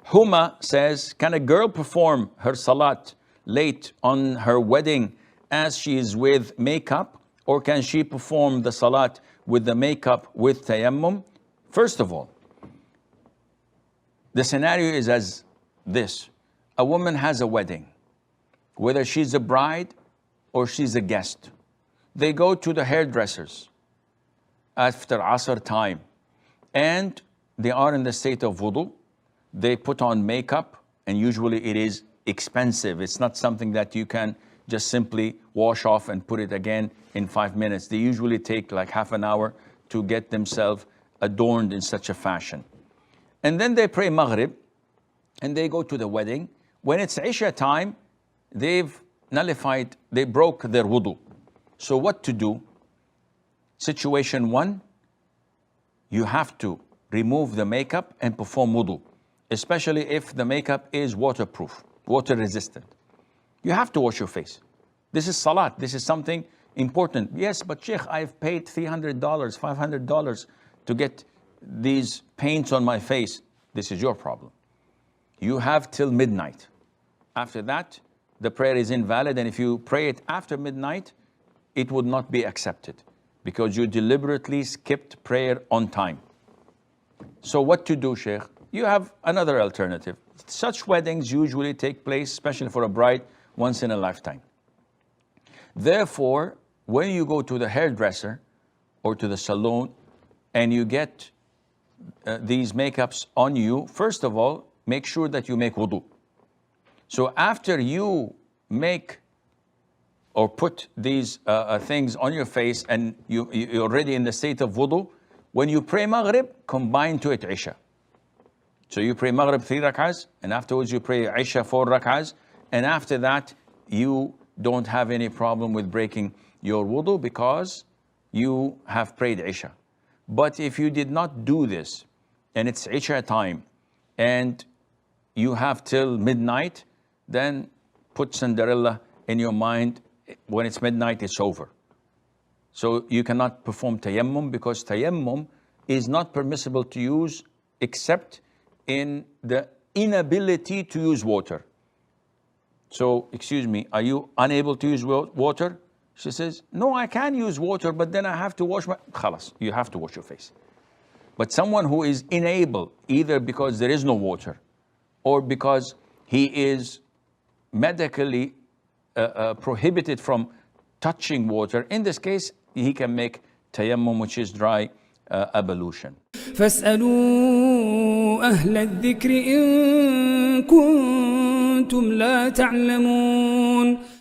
Huma says, can a girl perform her salat late on her wedding as she is with makeup, or can she perform the salat with the makeup with tayammum? First of all, the scenario is as this. A woman has a wedding, whether she's a bride or she's a guest. They go to the hairdressers after Asr time, and they are in the state of wudu. They put on makeup, and usually it is expensive. It's not something that you can just simply wash off and put it again in 5 minutes. They usually take like half an hour to get themselves adorned in such a fashion. And then they pray Maghrib, and they go to the wedding. When it's Isha time, they've nullified, they broke their wudu. So what to do? Situation one, you have to remove the makeup and perform wudu, especially if the makeup is waterproof, water resistant. You have to wash your face. This is salat. This is something important. Yes, but Sheikh, I've paid $300, $500 to get these paints on my face. This is your problem. You have till midnight. After that, the prayer is invalid, and if you pray it after midnight, it would not be accepted because you deliberately skipped prayer on time. So what to do, Sheikh? You have another alternative. Such weddings usually take place, especially for a bride, once in a lifetime. Therefore, when you go to the hairdresser or to the salon and you get these makeups on you, first of all, make sure that you make wudu. So after you make or put these things on your face and you're already in the state of wudu, when you pray Maghrib, combine to it Isha. So you pray Maghrib 3 rak'ahs, and afterwards you pray Isha 4 rak'ahs, and after that you don't have any problem with breaking your wudu because you have prayed Isha. But if you did not do this, and it's Isha time, and you have till midnight, then put Cinderella in your mind. When it's midnight, it's over. So you cannot perform tayammum because tayammum is not permissible to use except in the inability to use water. So, excuse me, are you unable to use water? She says, no, I can use water, but then I have to wash my... Khalas, you have to wash your face. But someone who is unable, either because there is no water or because he is medically prohibited from touching water, in this case, he can make tayammum, which is dry ablution. فاسألوا أهل الذكر إن كنتم لا تعلمون